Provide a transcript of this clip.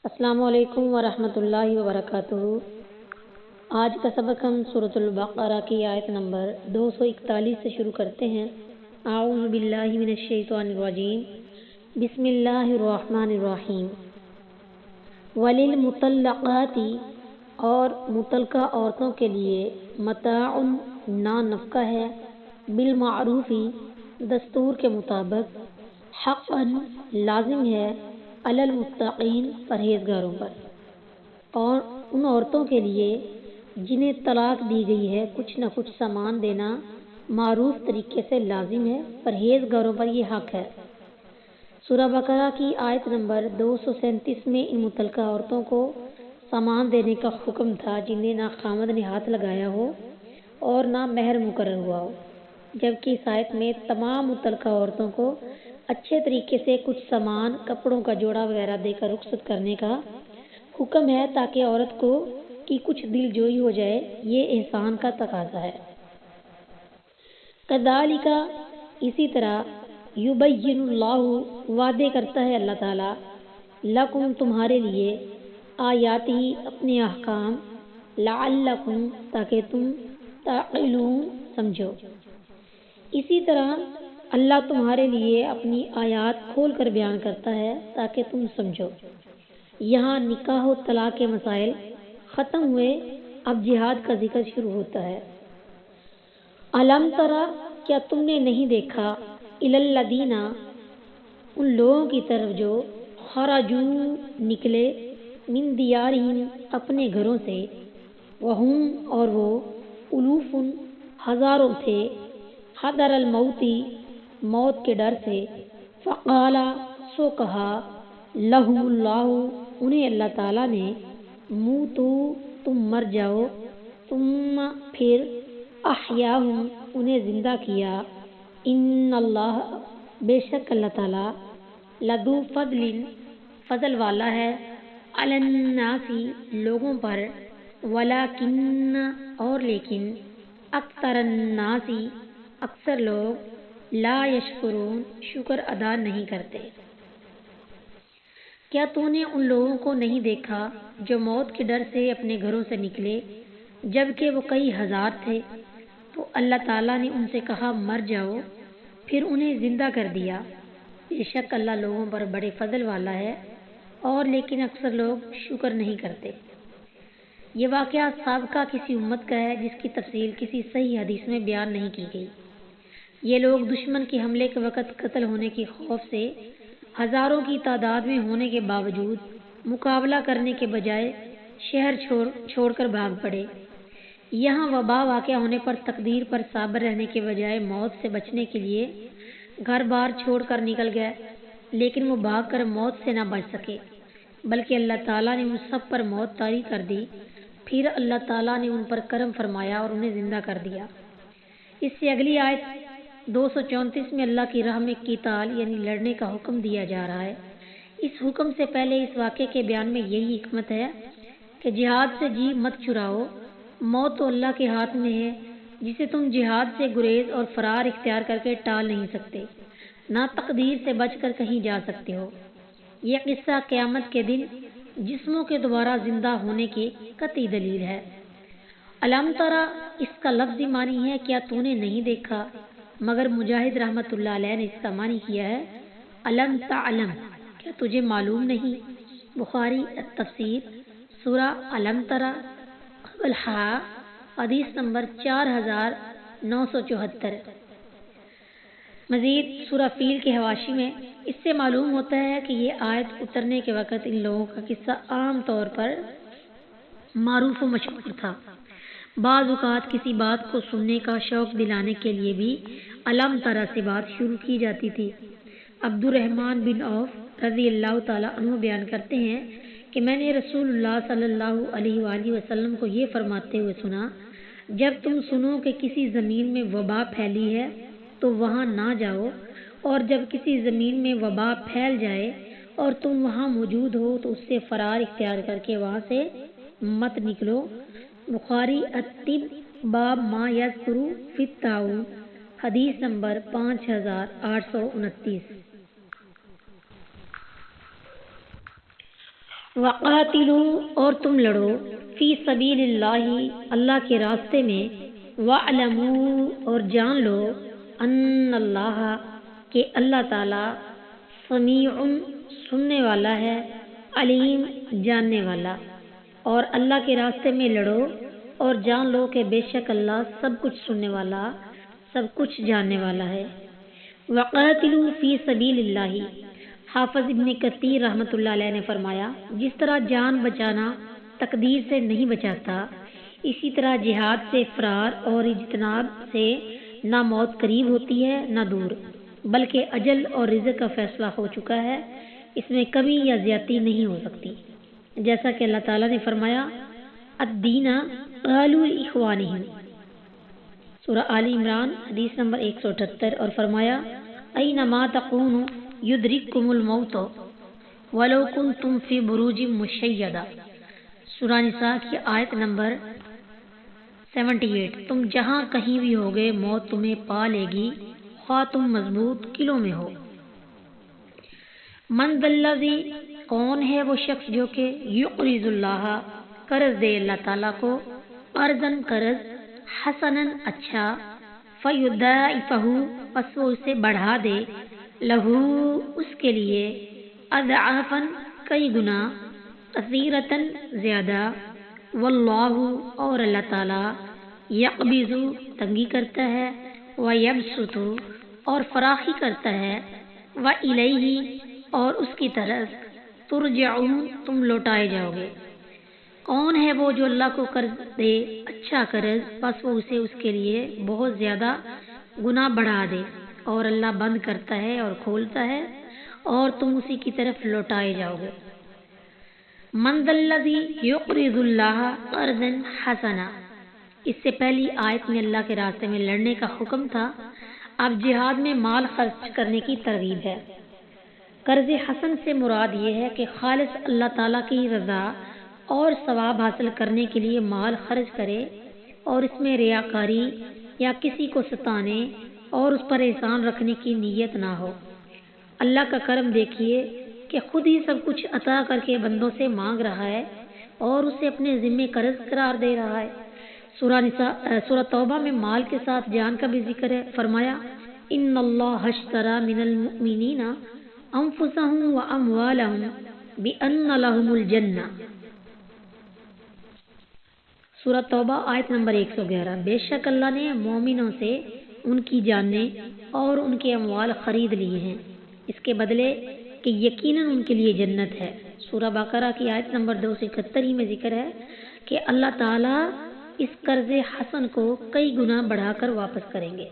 السلام علیکم ورحمۃ اللہ وبرکاتہ۔ آج کا سبق ہم سورۃ البقرہ کی آیت نمبر 241 سے شروع کرتے ہیں۔ اعوذ باللہ من الشیطان الرجیم، بسم اللہ الرحمن الرحیم۔ وللمطلقات، اور مطلقہ عورتوں کے لیے متاع نفقہ ہے، بالمعروف، دستور کے مطابق، حقا لازم ہے، علی المتقین، پرہیزگاروں پر۔ اور ان عورتوں کے لیے جنہیں طلاق دی گئی ہے کچھ نہ کچھ سامان دینا معروف طریقے سے لازم ہے، پرہیزگاروں پر یہ حق ہے۔ سورہ بقرہ کی آیت نمبر 237 میں ان متعلقہ عورتوں کو سامان دینے کا حکم تھا جنہیں نہ خامد نے ہاتھ لگایا ہو اور نہ مہر مقرر ہوا ہو، جبکہ اس آیت میں تمام متعلقہ عورتوں کو اچھے طریقے سے کچھ سامان، کپڑوں کا جوڑا وغیرہ دے کر رخصت کرنے کا حکم ہے تاکہ عورت کو کی کچھ دل جوئی ہو جائے، یہ احسان کا تقاضا ہے۔ کذالک، اسی طرح، یبین اللہ، وعدے کرتا ہے اللہ تعالیٰ، لکم، تمہارے لیے، آیاتہ، اپنے احکام، لعلکم، تاکہ تم، تعقلون، سمجھو۔ اسی طرح اللہ تمہارے لیے اپنی آیات کھول کر بیان کرتا ہے تاکہ تم سمجھو۔ یہاں نکاح و طلاق کے مسائل ختم ہوئے، اب جہاد کا ذکر شروع ہوتا ہے۔ الم تری، کیا تم نے نہیں دیکھا، الی الذین، ان لوگوں کی طرف جو، خرجوا، نکلے، من دیارہم، اپنے گھروں سے، وہم، اور وہ، الوف، ہزاروں تھے، حذر الموت، موت کے ڈر سے، فقال، سو کہا، لہم اللہ، انہیں اللہ تعالیٰ نے، موتو، تم مر جاؤ، ثم، پھر، احیاہم، انہیں زندہ کیا، ان اللہ، بے شک اللہ تعالیٰ، لذو فضل، فضل والا ہے، علی الناس، لوگوں پر، ولکن، اور لیکن، اکثر الناس، اکثر لوگ، لا یشکرون، شکر ادا نہیں کرتے۔ کیا تو نے ان لوگوں کو نہیں دیکھا جو موت کے ڈر سے اپنے گھروں سے نکلے جبکہ وہ کئی ہزار تھے، تو اللہ تعالیٰ نے ان سے کہا مر جاؤ، پھر انہیں زندہ کر دیا۔ بے شک اللہ لوگوں پر بڑے فضل والا ہے، اور لیکن اکثر لوگ شکر نہیں کرتے۔ یہ واقعہ سابقہ کسی امت کا ہے جس کی تفصیل کسی صحیح حدیث میں بیان نہیں کی گئی۔ یہ لوگ دشمن کے حملے کے وقت قتل ہونے کے خوف سے ہزاروں کی تعداد میں ہونے کے باوجود مقابلہ کرنے کے بجائے شہر چھوڑ کر بھاگ پڑے۔ یہاں وبا واقع ہونے پر تقدیر پر صابر رہنے کے بجائے موت سے بچنے کے لیے گھر بار چھوڑ کر نکل گئے، لیکن وہ بھاگ کر موت سے نہ بچ سکے، بلکہ اللہ تعالیٰ نے ان سب پر موت طاری کر دی۔ پھر اللہ تعالیٰ نے ان پر کرم فرمایا اور انہیں زندہ کر دیا۔ اس سے اگلی آیت 234 میں اللہ کی راہ میں قتال یعنی لڑنے کا حکم دیا جا رہا ہے۔ اس حکم سے پہلے اس واقعے کے بیان میں یہی حکمت ہے کہ جہاد سے جی مت چراؤ، موت تو اللہ کے ہاتھ میں ہے، جسے تم جہاد سے گریز اور فرار اختیار کر کے ٹال نہیں سکتے، نہ تقدیر سے بچ کر کہیں جا سکتے ہو۔ یہ قصہ قیامت کے دن جسموں کے دوبارہ زندہ ہونے کی قطعی دلیل ہے۔ الم تری، اس کا لفظی معنی ہے کیا تو نے نہیں دیکھا، مگر مجاہد رحمۃ اللہ علیہ نے اس کا معنی کیا ہے الم تعلم، کیا تجھے معلوم نہیں۔ بخاری التفسیر، سورہ الم تری، الحا، حدیث نمبر 4974۔ مزید سورہ فیل کے حواشی میں اس سے معلوم ہوتا ہے کہ یہ آیت اترنے کے وقت ان لوگوں کا قصہ عام طور پر معروف و مشہور تھا۔ بعض اوقات کسی بات کو سننے کا شوق دلانے کے لیے بھی الم تری سے بات شروع کی جاتی تھی۔ عبد الرحمن بن عوف رضی اللہ تعالیٰ عنہ بیان کرتے ہیں کہ میں نے رسول اللہ صلی اللہ علیہ وآلہ وسلم کو یہ فرماتے ہوئے سنا، جب تم سنو کہ کسی زمین میں وبا پھیلی ہے تو وہاں نہ جاؤ، اور جب کسی زمین میں وبا پھیل جائے اور تم وہاں موجود ہو تو اس سے فرار اختیار کر کے وہاں سے مت نکلو۔ بخاری الطب، باب ما یذکر فی الطاعون، حدیث نمبر 5829۔ وقاتلو اور تم لڑو فی سبیل اللہ اللہ کے راستے میں، وعلمو اور جان لو ان اللہ کہ اللہ تعالی سمیع سننے والا ہے، علیم جاننے والا۔ اور اللہ کے راستے میں لڑو اور جان لو کہ بے شک اللہ سب کچھ سننے والا، سب کچھ جاننے والا ہے۔ وقاتلوا فی سبیل اللہ، حافظ ابن کثیر رحمۃ اللہ علیہ نے فرمایا، جس طرح جان بچانا تقدیر سے نہیں بچاتا، اسی طرح جہاد سے فرار اور اجتناب سے نہ موت قریب ہوتی ہے نہ دور، بلکہ اجل اور رزق کا فیصلہ ہو چکا ہے، اس میں کمی یا زیادتی نہیں ہو سکتی۔ جیسا کہ اللہ تعالیٰ نے فرمایا الدین قالوا لاخوانہم، سورہ آل عمران حدیث نمبر 178، اور فرمایا اینما تکونوا یدرککم الموت ولو کنتم فی بروج مشیدہ، سورہ نساء کی آیت نمبر 78، تم جہاں کہیں بھی ہوگے موت تمہیں پا لے گی، خواہ تم مضبوط قلعوں میں ہو۔ من ذا الذی، کون ہے وہ شخص جو کہ یقرض اللہ، قرض دے اللہ تعالیٰ کو، قرضاً قرض، حسناً اچھا، فیضاعفہ پس وہ اسے بڑھا دے، لہو اس کے لیے، اضعافاً کئی گنا، کثیرتاً زیادہ، واللہ اور اللہ تعالیٰ، یقبض تنگی کرتا ہے، ویبسط اور فراخی کرتا ہے، وإلیہ اور اس کی طرف، ترجعون تم لوٹائے جاؤ گے۔ کون ہے وہ جو اللہ کو قرض دے اچھا قرض، بس وہ اسے اس کے لیے بہت زیادہ گناہ بڑھا دے، اور اللہ بند کرتا ہے اور کھولتا ہے، اور تم اسی کی طرف لوٹائے جاؤ گے۔ من ذا الذی یقرض اللہ قرضا حسنا، اس سے پہلی آیت میں اللہ کے راستے میں لڑنے کا حکم تھا، اب جہاد میں مال خرچ کرنے کی ترغیب ہے۔ قرض حسن سے مراد یہ ہے کہ خالص اللہ تعالیٰ کی رضا اور ثواب حاصل کرنے کے لیے مال خرچ کرے، اور اس میں ریاکاری یا کسی کو ستانے اور اس پر احسان رکھنے کی نیت نہ ہو۔ اللہ کا کرم دیکھیے کہ خود ہی سب کچھ عطا کر کے بندوں سے مانگ رہا ہے اور اسے اپنے ذمے قرض قرار دے رہا ہے۔ سورہ توبہ میں مال کے ساتھ جان کا بھی ذکر ہے، فرمایا ان اللہ اشتری من المؤمنین انفسهم واموالهم بان لهم الجنہ، سورہ توبہ آیت نمبر 111، بے شک اللہ نے مومنوں سے ان کی جانیں اور ان کے اموال خرید لیے ہیں اس کے بدلے کہ یقیناً ان کے لیے جنت ہے۔ سورہ بقرہ کی آیت نمبر 271 میں ذکر ہے کہ اللہ تعالیٰ اس قرض حسن کو کئی گنا بڑھا کر واپس کریں گے۔